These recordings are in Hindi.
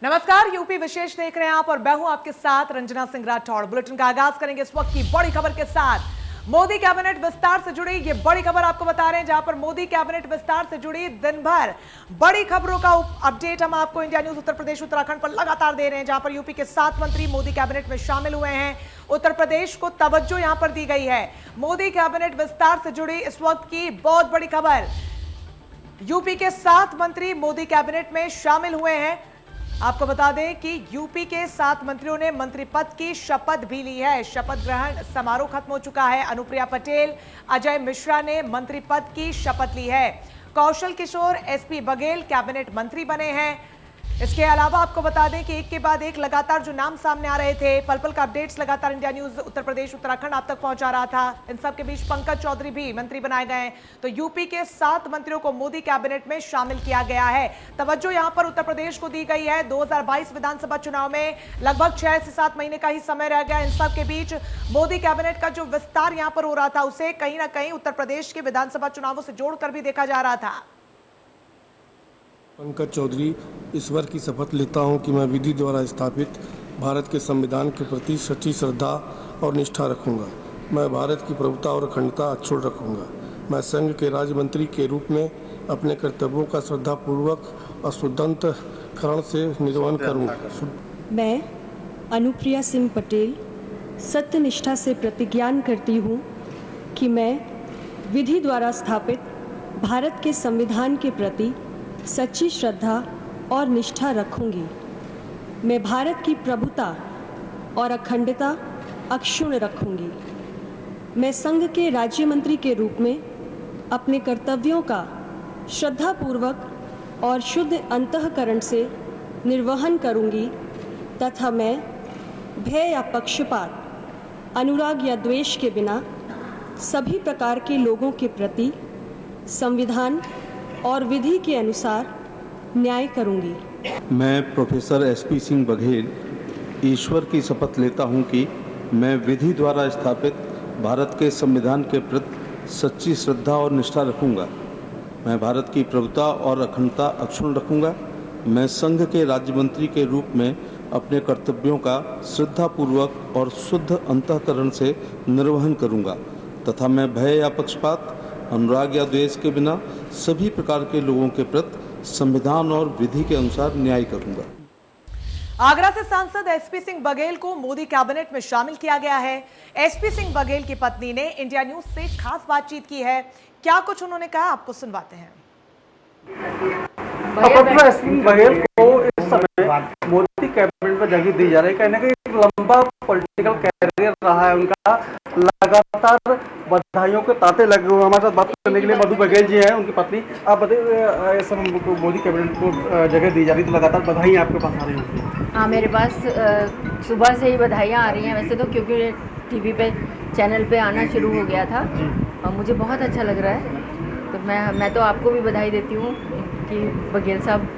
नमस्कार, यूपी विशेष देख रहे हैं आप और मैं हूं आपके साथ रंजना सिंह राठौड़। बुलेटिन का आगाज करेंगे इस वक्त की बड़ी खबर के साथ। मोदी कैबिनेट विस्तार से जुड़ी ये बड़ी खबर आपको बता रहे हैं, जहां पर मोदी कैबिनेट विस्तार से जुड़ी दिन भर बड़ी खबरों का अपडेट हम आपको इंडिया न्यूज उत्तर प्रदेश उत्तराखंड पर लगातार दे रहे हैं, जहां पर यूपी के 7 मंत्री मोदी कैबिनेट में शामिल हुए हैं। उत्तर प्रदेश को तवज्जो यहां पर दी गई है। मोदी कैबिनेट विस्तार से जुड़ी इस वक्त की बहुत बड़ी खबर। यूपी के 7 मंत्री मोदी कैबिनेट में शामिल हुए हैं। आपको बता दें कि यूपी के 7 मंत्रियों ने मंत्री पद की शपथ भी ली है। शपथ ग्रहण समारोह खत्म हो चुका है। अनुप्रिया पटेल, अजय मिश्रा ने मंत्री पद की शपथ ली है। कौशल किशोर, एसपी बघेल कैबिनेट मंत्री बने हैं। इसके अलावा आपको बता दें कि एक के बाद एक लगातार जो नाम सामने आ रहे थे, पल पल का अपडेट्स लगातार इंडिया न्यूज उत्तर प्रदेश उत्तराखंड आप तक पहुंचा रहा था। इन सब के बीच पंकज चौधरी भी मंत्री बनाए गए हैं। तो यूपी के 7 मंत्रियों को मोदी कैबिनेट में शामिल किया गया है। तवज्जो यहां पर उत्तर प्रदेश को दी गई है। 2022 विधानसभा चुनाव में लगभग 6 से 7 महीने का ही समय रह गया। इन सब के बीच मोदी कैबिनेट का जो विस्तार यहां पर हो रहा था, उसे कहीं ना कहीं उत्तर प्रदेश के विधानसभा चुनावों से जोड़कर भी देखा जा रहा था। पंकज चौधरी ईश्वर की शपथ लेता हूं कि मैं विधि द्वारा स्थापित भारत के संविधान के प्रति सच्ची श्रद्धा और निष्ठा रखूंगा। मैं भारत की प्रभुता और अखंडता अक्षुण्ण रखूंगा। मैं संघ के राज्य मंत्री के रूप में अपने कर्तव्यों का श्रद्धापूर्वक और शुद्धंतकरण से निर्वहन करूंगा। मैं अनुप्रिया सिंह पटेल सत्यनिष्ठा से प्रतिज्ञान करती हूं कि मैं विधि द्वारा स्थापित भारत के संविधान के प्रति सच्ची श्रद्धा और निष्ठा रखूंगी। मैं भारत की प्रभुता और अखंडता अक्षुण्ण रखूंगी। मैं संघ के राज्य मंत्री के रूप में अपने कर्तव्यों का श्रद्धापूर्वक और शुद्ध अंतःकरण से निर्वहन करूंगी तथा मैं भय या पक्षपात, अनुराग या द्वेष के बिना सभी प्रकार के लोगों के प्रति संविधान और विधि के अनुसार न्याय करूंगी। मैं प्रोफेसर एसपी सिंह बघेल ईश्वर की शपथ लेता हूं कि मैं विधि द्वारा स्थापित भारत के संविधान के प्रति सच्ची श्रद्धा और निष्ठा रखूंगा। मैं भारत की प्रभुता और अखंडता अक्षुण्ण रखूंगा। मैं संघ के राज्य मंत्री के रूप में अपने कर्तव्यों का श्रद्धापूर्वक और शुद्ध अंतःकरण से निर्वहन करूंगा तथा मैं भय या पक्षपात, अनुराग या द्वेष के बिना सभी प्रकार के लोगों के प्रति संविधान और विधि के अनुसार न्याय करूंगा। आगरा से सांसद एसपी सिंह बघेल को मोदी कैबिनेट में शामिल किया गया है। एसपी सिंह बघेल की पत्नी ने इंडिया न्यूज से खास बातचीत की है। क्या कुछ उन्होंने कहा, आपको सुनवाते हैं। एसपी बघेल को इस समय मोदी कैबिनेट में जगह दी जा रही है। कहीं ना कहीं एक लंबा पॉलिटिकल कैरियर रहा है उनका। लगातार बधाइयों के तांते लगे हुए। हमारे साथ बात करने के लिए मधु बघेल जी हैं, उनकी पत्नी। आप बताइए, इस समय मोदी कैबिनेट को जगह दी जा रही, तो लगातार बधाई आपके पास आ रही होंगी। हाँ, मेरे पास सुबह से ही बधाइयाँ आ रही हैं वैसे तो, क्योंकि टीवी पे चैनल पे आना शुरू हो गया था और मुझे बहुत अच्छा लग रहा है। तो मैं तो आपको भी बधाई देती हूँ कि बघेल साहब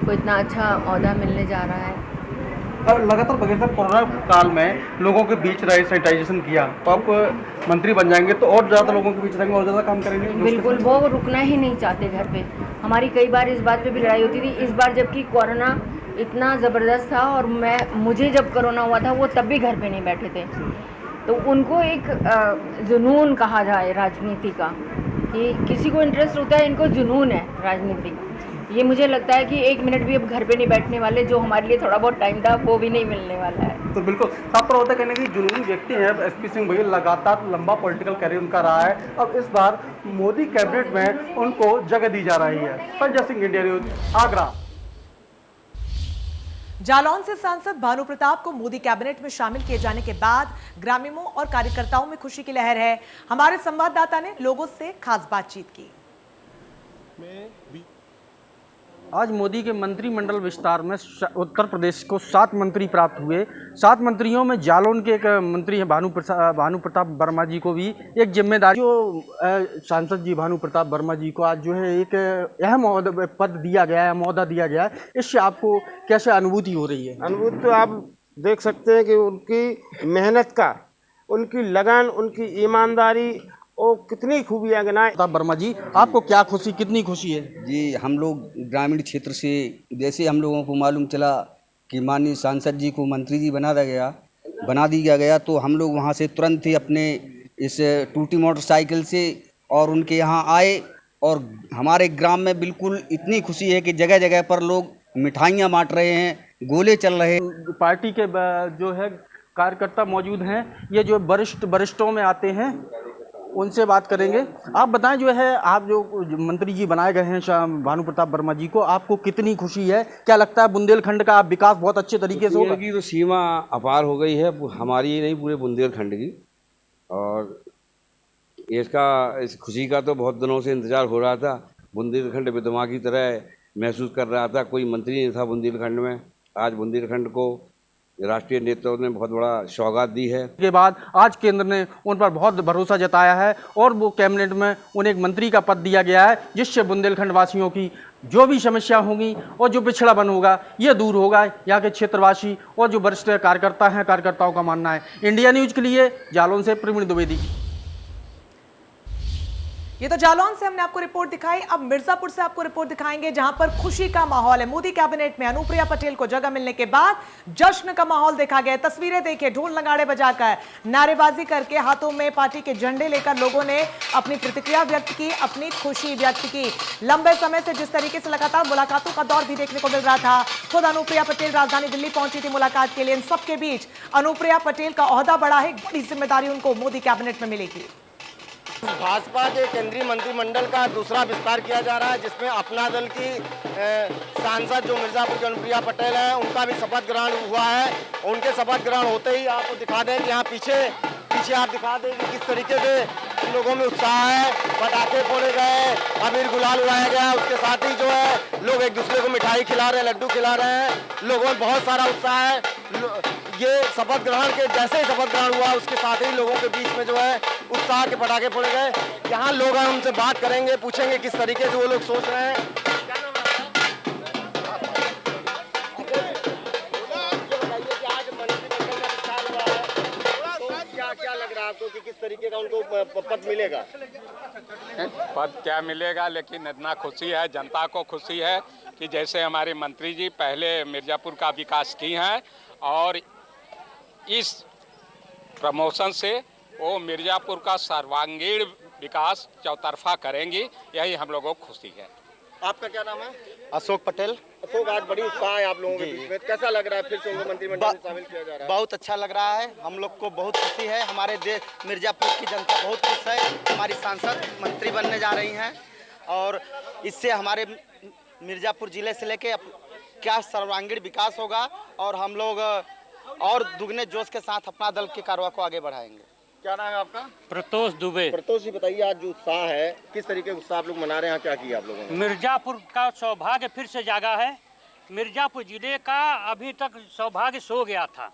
को इतना अच्छा ओहदा मिलने जा रहा है। और लगातार बघेल साहब कोरोना काल में लोगों के बीच रहे, सैनिटाइजेशन किया, तो आप मंत्री बन जाएंगे तो और ज़्यादा लोगों के बीच रहेंगे और ज़्यादा काम करेंगे। बिल्कुल, वो रुकना ही नहीं चाहते घर पे। हमारी कई बार इस बात पे भी लड़ाई होती थी। इस बार जबकि कोरोना इतना ज़बरदस्त था और मुझे जब कोरोना हुआ था वो तब भी घर पे नहीं बैठे थे। तो उनको एक जुनून कहा जाए राजनीति का, कि किसी को इंटरेस्ट होता है, इनको जुनून है राजनीति का। ये मुझे लगता है कि 1 मिनट भी अब घर पे नहीं बैठने वाले। जो हमारे लिए थोड़ा बहुत टाइम था वो भी नहीं मिलने वाला है। तो बिल्कुल साफ तौर होता है कहने की जुनूनी व्यक्ति हैं एसपी सिंह बघेल। लगातार लंबा पॉलिटिकल कैरियर उनका रहा है। अब इस बार मोदी कैबिनेट में उनको जगह दी जा रही है। Sanjay Singh, India news, Agra. जालौन से सांसद भानु प्रताप को मोदी कैबिनेट में शामिल किए जाने के बाद ग्रामीणों और कार्यकर्ताओं में खुशी की लहर है। हमारे संवाददाता ने लोगों से खास बातचीत की। आज मोदी के मंत्रिमंडल विस्तार में उत्तर प्रदेश को 7 मंत्री प्राप्त हुए। 7 मंत्रियों में जालौन के एक मंत्री हैं भानु प्रताप वर्मा जी को भी एक जिम्मेदारी, जो सांसद जी भानु प्रताप वर्मा जी को आज जो है एक अहम पद दिया गया है, मौका दिया गया है। इससे आपको कैसे अनुभूति हो रही है? अनुभूति तो आप देख सकते हैं कि उनकी मेहनत का, उनकी लगन, उनकी ईमानदारी और कितनी खूबियाँ गिनाए। वर्मा जी, आपको क्या खुशी, कितनी खुशी है? जी, हम लोग ग्रामीण क्षेत्र से, जैसे हम लोगों को मालूम चला कि माननीय सांसद जी को मंत्री जी बना दिया गया, तो हम लोग वहाँ से तुरंत ही अपने इस टूटी मोटरसाइकिल से और उनके यहाँ आए और हमारे ग्राम में बिल्कुल इतनी खुशी है कि जगह जगह पर लोग मिठाइयाँ बांट रहे हैं, गोले चल रहे हैं। पार्टी के जो है कार्यकर्ता मौजूद हैं, ये जो वरिष्ठों में आते हैं उनसे बात करेंगे। आप बताएं, जो है आप जो मंत्री जी बनाए गए हैं भानु प्रताप वर्मा जी को, आपको कितनी खुशी है? क्या लगता है बुंदेलखंड का विकास बहुत अच्छे तरीके से होगा? तो सीमा अपार हो गई है, हमारी ही नहीं पूरे बुंदेलखंड की। और इस खुशी का तो बहुत दिनों से इंतजार हो रहा था। बुंदेलखंड विधवा की तरह महसूस कर रहा था, कोई मंत्री नहीं था बुंदेलखंड में। आज बुंदेलखंड को राष्ट्रीय नेताओं ने बहुत बड़ा सौगात दी है। के बाद आज केंद्र ने उन पर बहुत भरोसा जताया है और वो कैबिनेट में उन्हें एक मंत्री का पद दिया गया है, जिससे बुंदेलखंड वासियों की जो भी समस्या होगी और जो पिछड़ापन होगा ये दूर होगा। यहाँ के क्षेत्रवासी और जो वरिष्ठ कार्यकर्ताओं का मानना है। इंडिया न्यूज के लिए जालौन से प्रवीण द्विवेदी। ये तो जालौन से हमने आपको रिपोर्ट दिखाई। अब मिर्जापुर से आपको रिपोर्ट दिखाएंगे, जहां पर खुशी का माहौल है। मोदी कैबिनेट में अनुप्रिया पटेल को जगह मिलने के बाद जश्न का माहौल देखा गया। तस्वीरें देखिए, ढोल नगाड़े बजाकर, नारेबाजी करके, हाथों में पार्टी के झंडे लेकर लोगों ने अपनी प्रतिक्रिया व्यक्त की, अपनी खुशी व्यक्त की। लंबे समय से जिस तरीके से लगातार मुलाकातों का दौर भी देखने को मिल रहा था, खुद अनुप्रिया पटेल राजधानी दिल्ली पहुंची थी मुलाकात के लिए। इन सबके बीच अनुप्रिया पटेल का ओहदा बढ़ा है, बड़ी जिम्मेदारी उनको मोदी कैबिनेट में मिलेगी। भाजपा के केंद्रीय मंत्रिमंडल का दूसरा विस्तार किया जा रहा है, जिसमें अपना दल की सांसद जो मिर्जापुर की अनुप्रिया पटेल है, उनका भी शपथ ग्रहण हुआ है। उनके शपथ ग्रहण होते ही आपको दिखा दें कि यहाँ पीछे आप दिखा दें कि किस तरीके से लोगों में उत्साह है। पटाखे फोड़े गए, अबीर गुलाल उड़ाया गया, उसके साथ ही जो है लोग एक दूसरे को मिठाई खिला रहे हैं, लड्डू खिला रहे हैं। लोगों में बहुत सारा उत्साह है। ये शपथ ग्रहण के जैसे ही शपथ ग्रहण हुआ, उसके साथ ही लोगों के बीच में जो है उत्साह के पटाखे फोड़े गए। यहाँ लोग हैं, उनसे बात करेंगे, पूछेंगे किस तरीके से वो लोग सोच रहे हैं। क्या लग रहा है आपको कि किस तरीके का उनको पद मिलेगा? पद क्या मिलेगा, लेकिन इतना खुशी है, जनता को खुशी है कि जैसे हमारे मंत्री जी पहले मिर्जापुर का विकास की हैं और इस प्रमोशन से वो मिर्जापुर का सर्वांगीण विकास चौतरफा करेंगी, यही हम लोगों को खुशी है। आपका क्या नाम है? अशोक पटेल। अशोक, आज बड़ी उत्साह है आप लोगों के बीच में, कैसा लग रहा है फिर से उनको मंत्रिमंडल में शामिल किया जा रहा है? बहुत अच्छा लग रहा है, हम लोग को बहुत खुशी है। हमारे देश मिर्जापुर की जनता बहुत खुश है, हमारी सांसद मंत्री बनने जा रही हैं और इससे हमारे मिर्जापुर जिले से लेके क्या सर्वांगीण विकास होगा और हम लोग और दुगने जोश के साथ अपना दल के कार्रवाई को आगे बढ़ाएंगे। क्या नाम है आपका? प्रतोष दुबे। प्रतोष जी, बताइए आज जो उत्साह है, किस तरीके का उत्साह आप लोग मना रहे हैं, क्या किया आप लोगों ने? मिर्जापुर का सौभाग्य फिर से जागा है। मिर्जापुर जिले का अभी तक सौभाग्य सो गया था।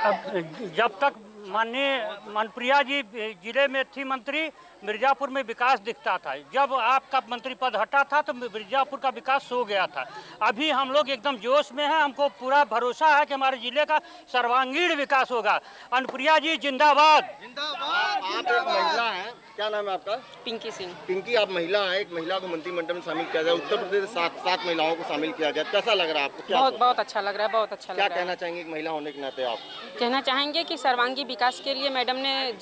अब जब तक माननीय अनुप्रिया जी जिले में थी मंत्री, मिर्जापुर में विकास दिखता था। जब आपका मंत्री पद हटा था तो मिर्जापुर का विकास सो गया था। अभी हम लोग एकदम जोश में हैं, हमको पूरा भरोसा है कि हमारे जिले का सर्वांगीण विकास होगा। अनुप्रिया जी जिंदाबाद। आप एक महिला हैं, क्या नाम है आपका? पिंकी सिंह। पिंकी, आप महिला हैं, एक महिला को मंत्रिमंडल में शामिल किया गया, उत्तर प्रदेश से 7 महिलाओं को शामिल किया गया, कैसा लग रहा है आपको? बहुत अच्छा लग रहा है, बहुत अच्छा लग रहा है। क्या कहना चाहेंगे एक महिला होने के नाते आप? कहना चाहेंगे कि सर्वांगी विकास के लिए मैडम ने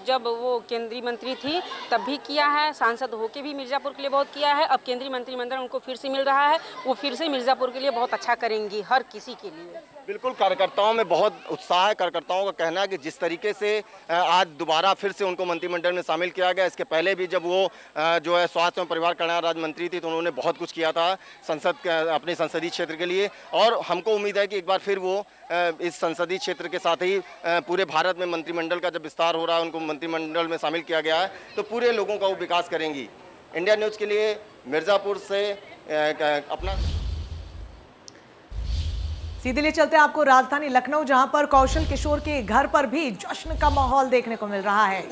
जब वो केंद्रीय मंत्री थी तब भी किया है, सांसद होके भी मिर्जापुर के लिए बहुत किया है। अब केंद्रीय मंत्रिमंडल उनको फिर से मिल रहा है, वो फिर से मिर्जापुर के लिए बहुत अच्छा करेंगी, हर किसी के लिए। बिल्कुल, कार्यकर्ताओं में बहुत उत्साह है। कार्यकर्ताओं का कहना है कि जिस तरीके से आज दोबारा फिर से उनको मंत्रिमंडल में शामिल किया गया, इसके पहले भी जब वो जो है स्वास्थ्य एवं परिवार कल्याण राज्य मंत्री थी तो उन्होंने बहुत कुछ किया था अपने संसदीय क्षेत्र के लिए, और हमको उम्मीद है कि एक बार फिर वो इस संसदीय क्षेत्र के साथ ही पूरे भारत में मंत्रिमंडल का जब विस्तार हो रहा है, उनको मंत्रिमंडल में शामिल किया गया है, तो पूरे लोगों का वो विकास करेंगी। इंडिया न्यूज़ के लिए मिर्ज़ापुर से अपना सीधे ले चलते हैं आपको राजधानी लखनऊ, जहां पर कौशल किशोर के घर पर भी जश्न का माहौल देखने को मिल रहा है।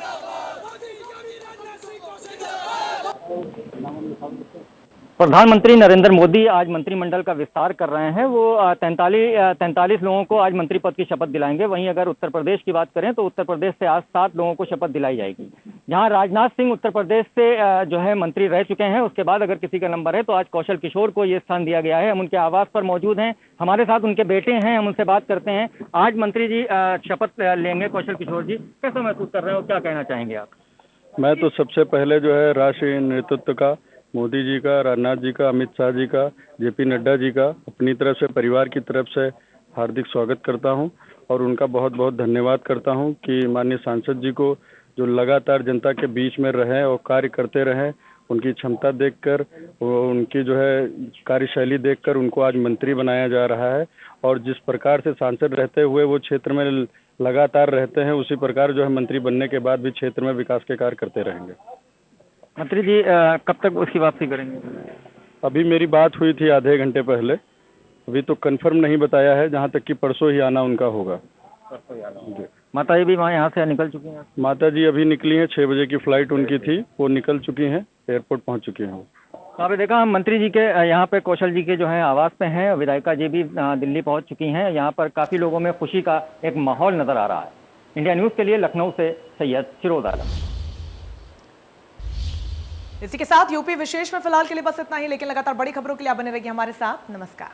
प्रधानमंत्री नरेंद्र मोदी आज मंत्रिमंडल का विस्तार कर रहे हैं। वो 43 लोगों को आज मंत्री पद की शपथ दिलाएंगे। वहीं अगर उत्तर प्रदेश की बात करें तो उत्तर प्रदेश से आज 7 लोगों को शपथ दिलाई जाएगी। जहां राजनाथ सिंह उत्तर प्रदेश से जो है मंत्री रह चुके हैं, उसके बाद अगर किसी का नंबर है तो आज कौशल किशोर को ये स्थान दिया गया है। हम उनके आवास पर मौजूद हैं, हमारे साथ उनके बेटे हैं, हम उनसे बात करते हैं। आज मंत्री जी शपथ लेंगे कौशल किशोर जी, कैसा महसूस कर रहे हो, क्या कहना चाहेंगे आप? मैं तो सबसे पहले जो है राष्ट्रीय नेतृत्व का, मोदी जी का, राजनाथ जी का, अमित शाह जी का, जेपी नड्डा जी का अपनी तरफ से, परिवार की तरफ से हार्दिक स्वागत करता हूं और उनका बहुत बहुत धन्यवाद करता हूं कि माननीय सांसद जी को जो लगातार जनता के बीच में रहे और कार्य करते रहे, उनकी क्षमता देखकर, उनकी जो है कार्यशैली देखकर उनको आज मंत्री बनाया जा रहा है। और जिस प्रकार से सांसद रहते हुए वो क्षेत्र में लगातार रहते हैं, उसी प्रकार जो है मंत्री बनने के बाद भी क्षेत्र में विकास के कार्य करते रहेंगे। मंत्री जी कब तक उसकी वापसी करेंगे? अभी मेरी बात हुई थी आधे घंटे पहले, अभी तो कंफर्म नहीं बताया है, जहाँ तक कि परसों ही आना उनका होगा। माता जी भी वहाँ यहाँ से निकल चुकी हैं? माता जी अभी निकली हैं, 6 बजे की फ्लाइट उनकी थी, वो निकल चुकी हैं, एयरपोर्ट पहुँच चुकी हैं। तो आपने देखा हम मंत्री जी के यहाँ पे कौशल जी के जो है आवास पे हैं, विधायिका जी भी दिल्ली पहुँच चुकी हैं। यहाँ पर काफ़ी लोगों में खुशी का एक माहौल नज़र आ रहा है। इंडिया न्यूज़ के लिए लखनऊ से सैयद फिरोज आलम। इसी के साथ यूपी विशेष में फिलहाल के लिए बस इतना ही, लेकिन लगातार बड़ी खबरों के लिए आप बने रहिए हमारे साथ। नमस्कार।